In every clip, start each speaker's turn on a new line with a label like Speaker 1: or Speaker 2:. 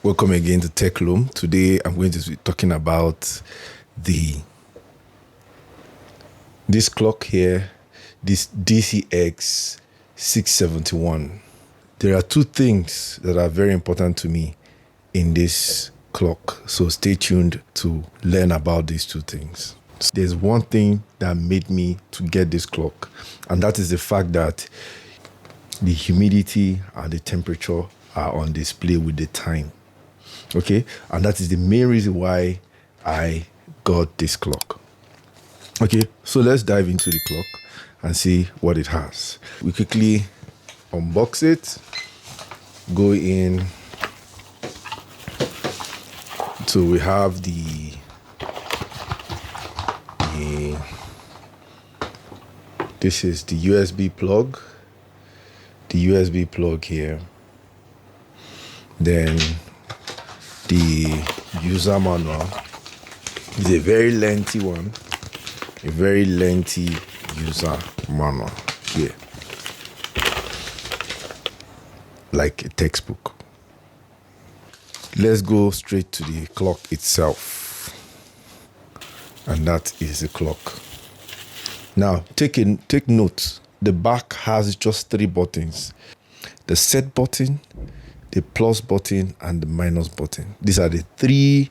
Speaker 1: Welcome again to Tech Loom. Today I'm going to be talking about this clock here, this DCX-671. There are two things that are very important to me in this clock, so stay tuned to learn about these two things. There's one thing that made me to get this clock, and that is the fact that the humidity and the temperature are on display with the time. Okay, and that is the main reason why I got this clock. Okay, so let's dive into the clock and see what it has. We quickly unbox it, go in. So we have this is the USB plug, here. Then the user manual is a very lengthy one, a very lengthy user manual here, like a textbook. Let's go straight to the clock itself, and that is the clock. Now take note, the back has just 3 buttons: the set button, the plus button, and the minus button. These are the 3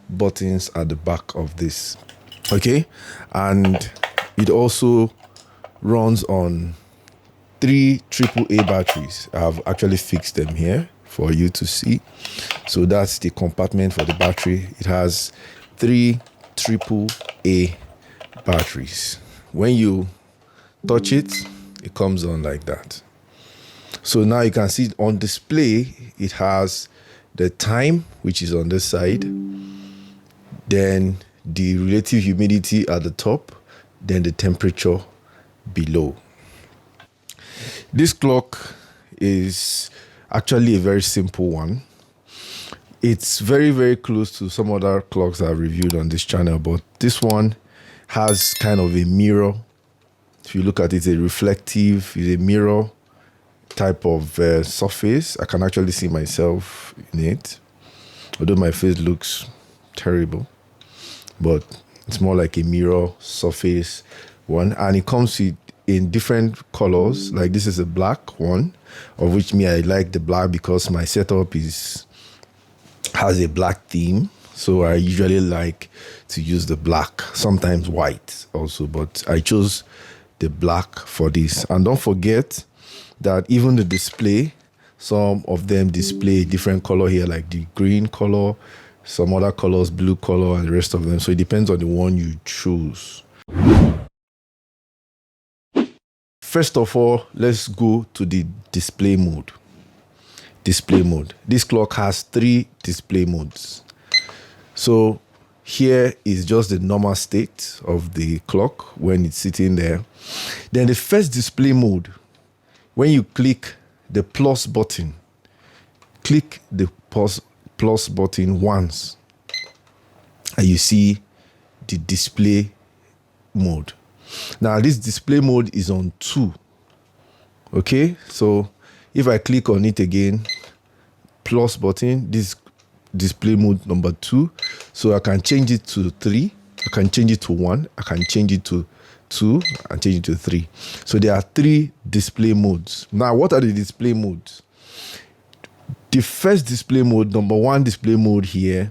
Speaker 1: buttons at the back of this. Okay, and it also runs on 3 AAA batteries. I've actually fixed them here for you to see. So that's the compartment for the battery. It has 3 AAA batteries. When you touch it, it comes on like that. So now you can see on display, it has the time, which is on this side, then the relative humidity at the top, then the temperature below. This clock is actually a very simple one. It's very, very close to some other clocks I've reviewed on this channel, but this one has kind of a mirror. If you look at it, it's a reflective, it's a mirror type of surface. I can actually see myself in it, although my face looks terrible, but it's more like a mirror surface one, and it comes in different colors. Like this is a black one, of which I like the black because my setup has a black theme, so I usually like to use the black, sometimes white also, but I chose the black for this. And don't forget that even the display, some of them display different color here, like the green color, some other colors, blue color, and the rest of them. So it depends on the one you choose. First of all, let's go to the display mode. Display mode. This clock has 3 display modes. So here is just the normal state of the clock when it's sitting there. Then the first display mode, when you click the plus button, click the plus button once, and you see the display mode. Now this display mode is on 2. Okay, so if I click on it again, plus button, this display mode number 2. So I can change it to 3, I can change it to 1, I can change it to 2, and change it to 3. So there are 3 display modes. Now, what are the display modes? The first display mode, number 1 display mode here,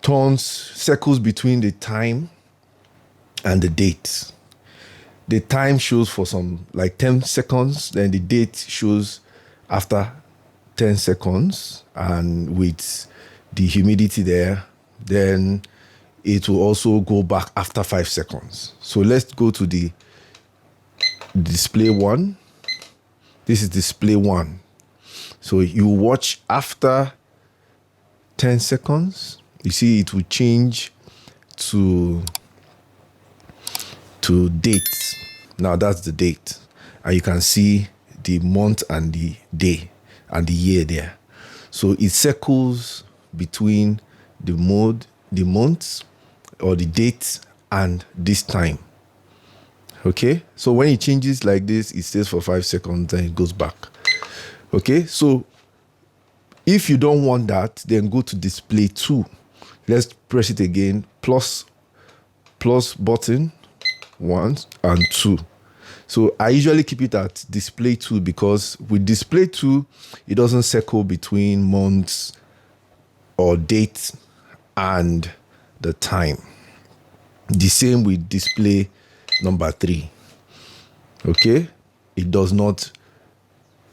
Speaker 1: circles between the time and the date. The time shows for some like 10 seconds, then the date shows after 10 seconds, and with the humidity there, then it will also go back after 5 seconds. So let's go to the display 1. This is display 1. So you watch after 10 seconds, you see it will change to date. Now that's the date, and you can see the month and the day and the year there. So it circles between the months or the date and this time. Okay, so when it changes like this, it stays for 5 seconds, then it goes back. Okay, so If you don't want that, then go to display 2. Let's press it again. Plus button 1 and 2. So I usually keep it at display 2 because with display 2, it doesn't circle between months or date and the time. The same with display number 3. Okay? It does not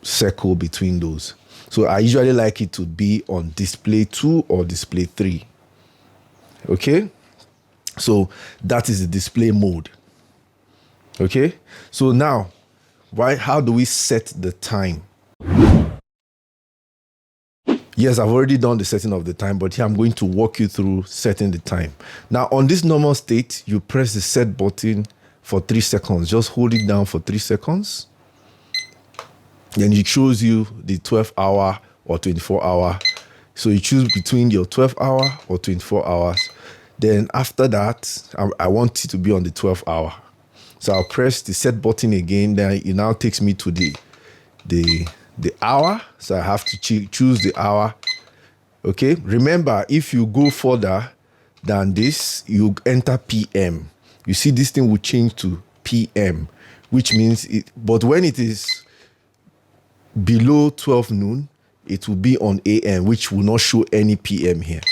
Speaker 1: circle between those. So I usually like it to be on display 2 or display 3. Okay? So that is the display mode. Okay? So now, how do we set the time? Yes, I've already done the setting of the time, but here I'm going to walk you through setting the time. Now, on this normal state, you press the set button for 3 seconds. Just hold it down for 3 seconds. Then it shows you the 12-hour or 24-hour. So you choose between your 12-hour or 24 hours. Then after that, I want it to be on the 12-hour. So I'll press the set button again. Then it now takes me to the hour. So I have to choose the hour. Okay. Remember, if you go further than this, you enter PM. You see this thing will change to PM, which means but when it is below 12 noon, it will be on AM, which will not show any PM here.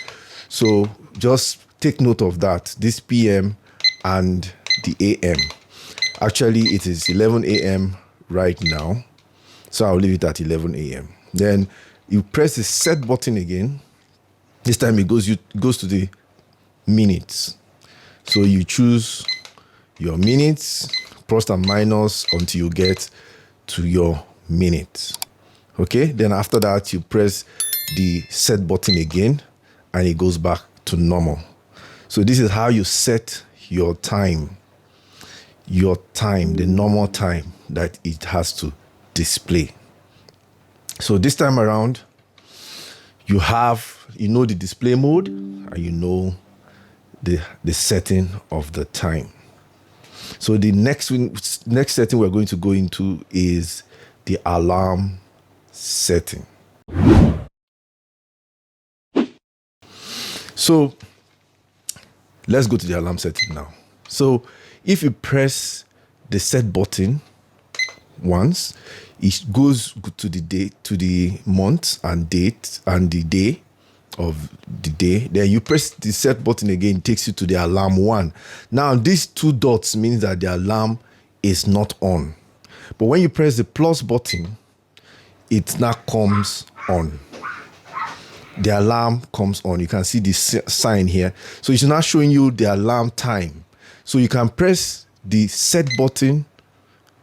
Speaker 1: So just take note of that. This PM and the AM. Actually, it is 11 a.m. right now. So I'll leave it at 11 a.m. Then you press the set button again. This time it goes to the minutes. So you choose your minutes, plus and minus until you get to your minutes. Okay, then after that you press the set button again and it goes back to normal. So this is how you set your time, the normal time that it has to display. So this time around, you know the display mode and you know the setting of the time. So the next setting we're going to go into is the alarm setting. So let's go to the alarm setting now. So if you press the set button once, it goes to the date, to the month and date and the day of the day. Then you press the set button again, it takes you to the alarm 1. Now these 2 dots means that the alarm is not on. But when you press the plus button, it now comes on. The alarm comes on. You can see the sign here. So it's now showing you the alarm time. So you can press the set button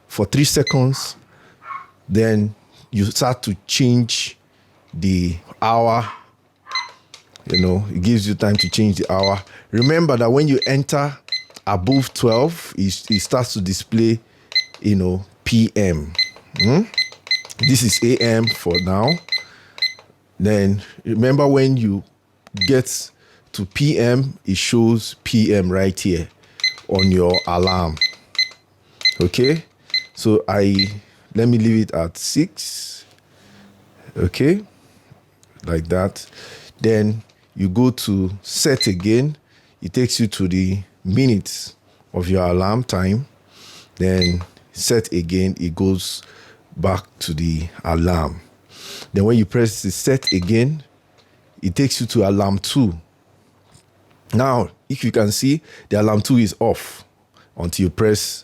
Speaker 1: for 3 seconds. Then you start to change the hour. You know, it gives you time to change the hour. Remember that when you enter above 12, it starts to display, PM. This is AM for now. Then remember when you get to PM, it shows PM right here on your alarm. Okay, so let me leave it at 6. Okay, like that. Then you go to set again. It takes you to the minutes of your alarm time. Then set again, it goes back to the alarm. Then when you press the set again, it takes you to alarm 2. Now, if you can see, the alarm 2 is off until you press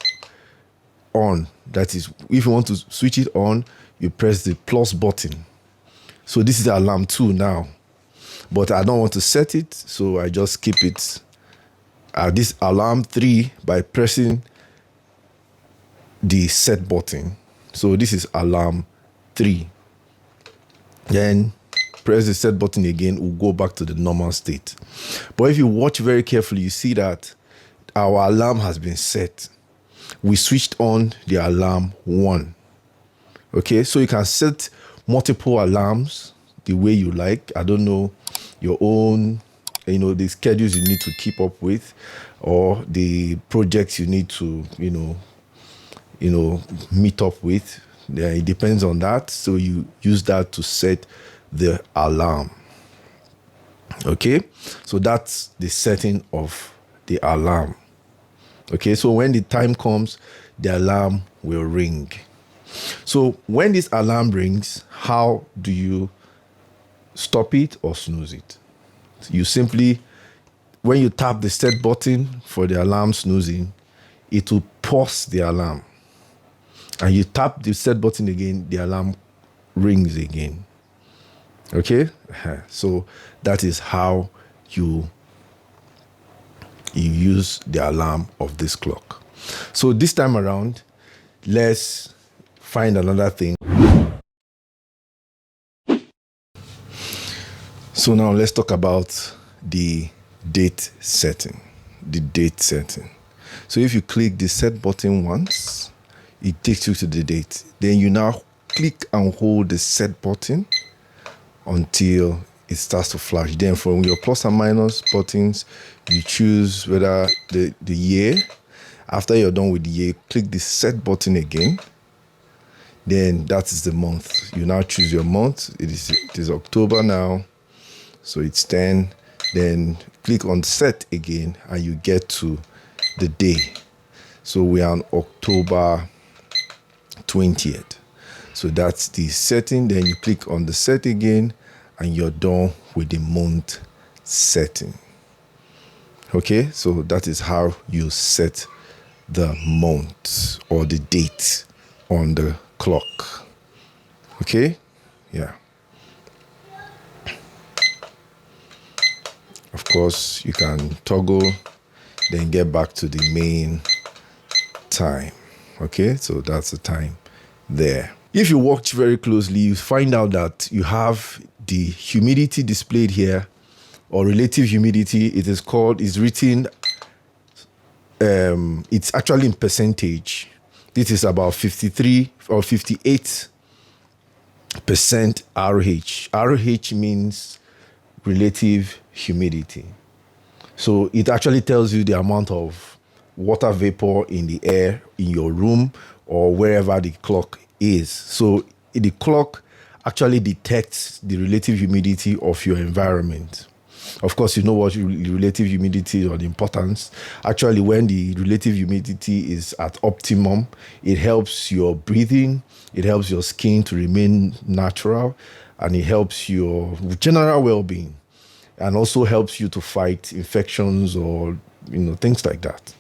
Speaker 1: on. That is, if you want to switch it on, you press the plus button. So this is alarm 2 now. But I don't want to set it, so I just keep it at this alarm 3 by pressing the set button. So this is alarm 3. Then press the set button again, we'll go back to the normal state. But if you watch very carefully, you see that our alarm has been set. We switched on the alarm 1. Okay, so you can set multiple alarms the way you like. I don't know your own, the schedules you need to keep up with, or the projects you need to, meet up with. It depends on that. So you use that to set the alarm. Okay, so that's the setting of the alarm. Okay, so when the time comes, the alarm will ring. So when this alarm rings, how do you stop it or snooze it? You simply, when you tap the set button for the alarm snoozing, it will pause the alarm. And you tap the set button again, the alarm rings again. Okay? So that is how you use the alarm of this clock. So this time around, let's find another thing. So now let's talk about the date setting. The date setting. So if you click the set button once, it takes you to the date. Then you now click and hold the set button until it starts to flash. Then from your plus and minus buttons, you choose whether the year. After you're done with the year, click the set button again. Then that is the month. You now choose your month. It is October now. So it's 10. Then click on set again and you get to the day. So we are on October 20th. So that's the setting. Then you click on the set again and you're done with the month setting. Okay, so that is how you set the month or the date on the clock. Okay, yeah. Of course, you can toggle, then get back to the main time. Okay, so that's the time there. If you watch very closely, you find out that you have the humidity displayed here, or relative humidity. It is written, it's actually in percentage. This is about 53 or 58% RH. RH means relative humidity. So it actually tells you the amount of water vapor in the air in your room or wherever the clock is. So the clock actually detects the relative humidity of your environment. Of course, you know what relative humidity or the importance. Actually, when the relative humidity is at optimum, it helps your breathing, it helps your skin to remain natural, and it helps your general well-being, and also helps you to fight infections or things like that.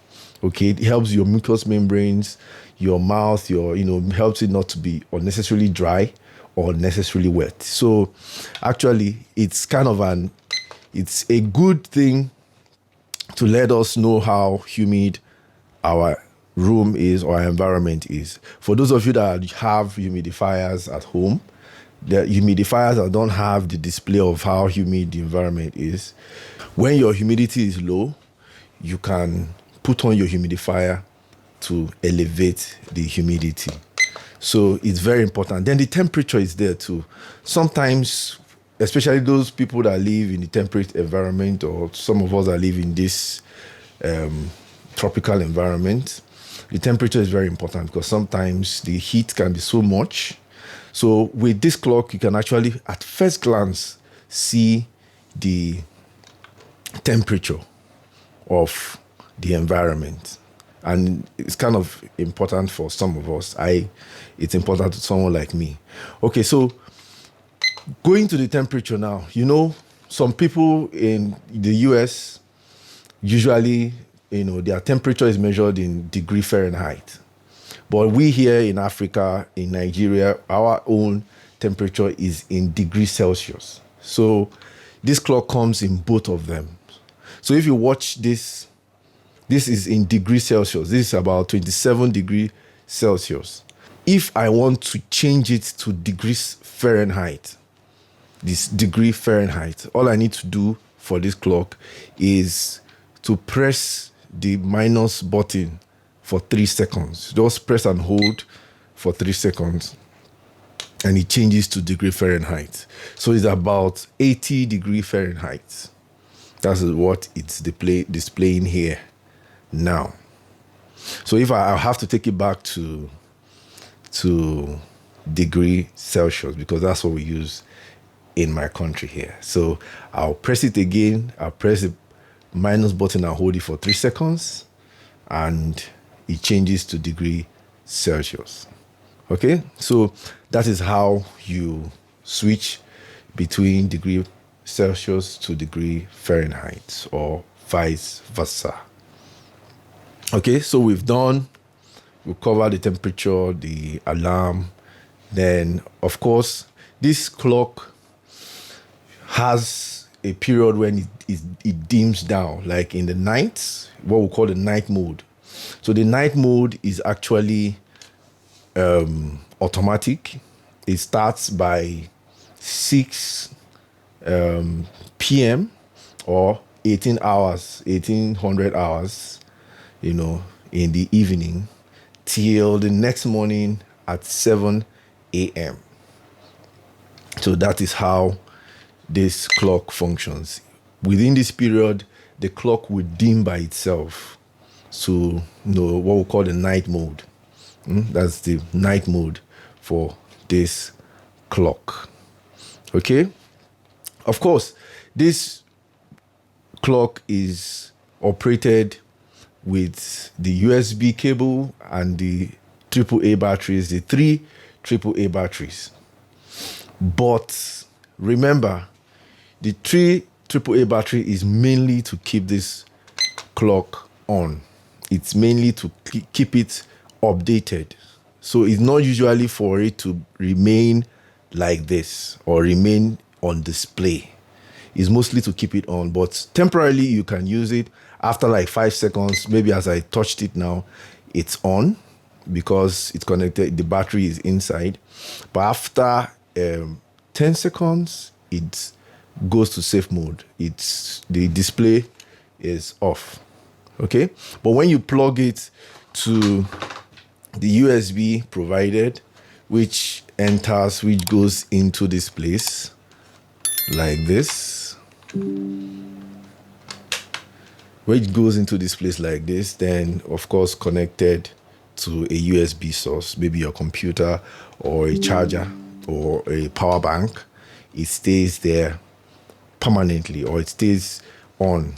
Speaker 1: Okay, it helps your mucous membranes, your mouth, helps it not to be unnecessarily dry or unnecessarily wet. So actually, it's it's a good thing to let us know how humid our room is or our environment is. For those of you that have humidifiers at home, the humidifiers that don't have the display of how humid the environment is, when your humidity is low, you can put on your humidifier to elevate the humidity. So it's very important. Then the temperature is there too. Sometimes, especially those people that live in the temperate environment, or some of us that live in this tropical environment, the temperature is very important because sometimes the heat can be so much. So with this clock, you can actually, at first glance, see the temperature of the environment. And it's kind of important for some of us. It's important to someone like me. Okay, so going to the temperature now, some people in the US, usually, their temperature is measured in degree Fahrenheit. But we here in Africa, in Nigeria, our own temperature is in degrees Celsius. So this clock comes in both of them. So if you watch this is in degrees Celsius. This is about 27 degrees Celsius. If I want to change it to degrees Fahrenheit, this degree Fahrenheit, all I need to do for this clock is to press the minus button for 3 seconds. Just press and hold for 3 seconds and it changes to degree Fahrenheit. So it's about 80 degree Fahrenheit. That's what it's displaying here now. So if I have to take it back to degree Celsius, because that's what we use in my country here. So I'll press it again. I'll press the minus button and hold it for 3 seconds, and it changes to degree Celsius. Okay, so that is how you switch between degree Celsius to degree Fahrenheit, or vice versa. Okay, so we've covered the temperature, the alarm. Then, of course, this clock has a period when it dims down, like in the night, what we call the night mode. So the night mode is actually automatic. It starts by 6 p.m. or 1800 hours, in the evening, till the next morning at 7 a.m. So that is how this clock functions. Within this period, the clock will dim by itself. So, what we call the night mode. That's the night mode for this clock. Okay? Of course, this clock is operated with the USB cable and the AAA batteries, the 3 AAA batteries. But remember, the 3 AAA battery is mainly to keep this clock on. It's mainly to keep it updated. So it's not usually for it to remain like this or remain on display. It's mostly to keep it on, but temporarily you can use it. After like 5 seconds, maybe as I touched it now, it's on because it's connected, the battery is inside. But after 10 seconds, it goes to safe mode. The display is off. Okay, but when you plug it to the USB provided, which goes into this place like this, then of course connected to a USB source, maybe your computer or a charger or a power bank, it stays there permanently, or it stays on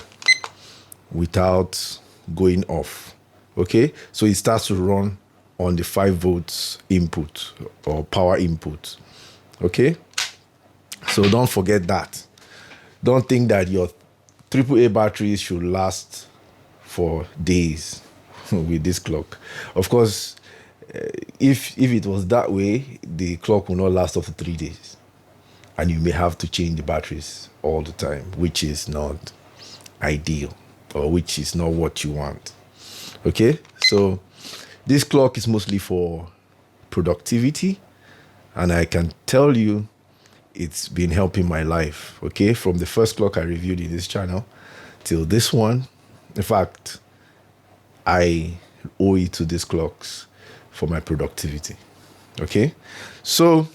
Speaker 1: without going off. Okay, so it starts to run on the 5 volts input or power input. Okay, so don't forget that. Don't think that your AAA batteries should last for days with this clock. Of course, if it was that way, the clock will not last up to 3 days, and you may have to change the batteries all the time, which is not ideal, or which is not what you want. Okay, so this clock is mostly for productivity, and I can tell you it's been helping my life. Okay, from the first clock I reviewed in this channel till this one. In fact, I owe it to these clocks for my productivity. Okay, so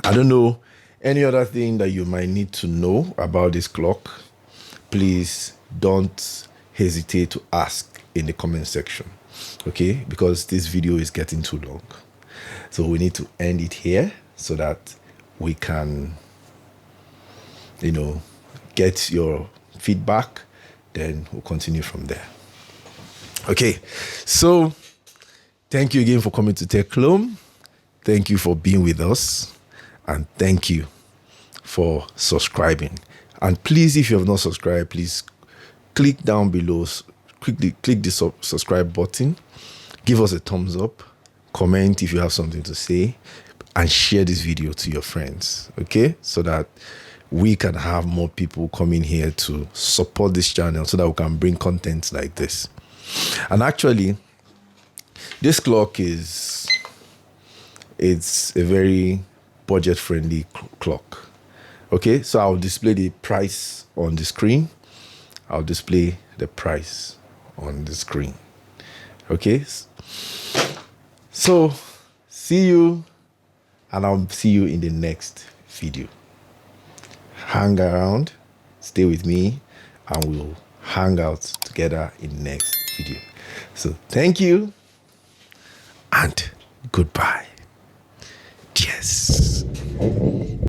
Speaker 1: I don't know any other thing that you might need to know about this clock. Please don't hesitate to ask in the comment section. Okay, because this video is getting too long, so we need to end it here so that we can get your feedback, then we'll continue from there. Okay, so thank you again for coming to Tech Clone. Thank you for being with us, and thank you for subscribing. And please, if you have not subscribed, please click down below, click the subscribe button, give us a thumbs up, comment if you have something to say, and share this video to your friends. Okay, so that we can have more people coming here to support this channel, so that we can bring content like this. And actually, this clock it's a very budget-friendly clock. Okay, so I'll display the price on the screen. Okay, so see you, and I'll see you in the next video. Hang around, stay with me, and we'll hang out together in the next video. So thank you and goodbye. Cheers.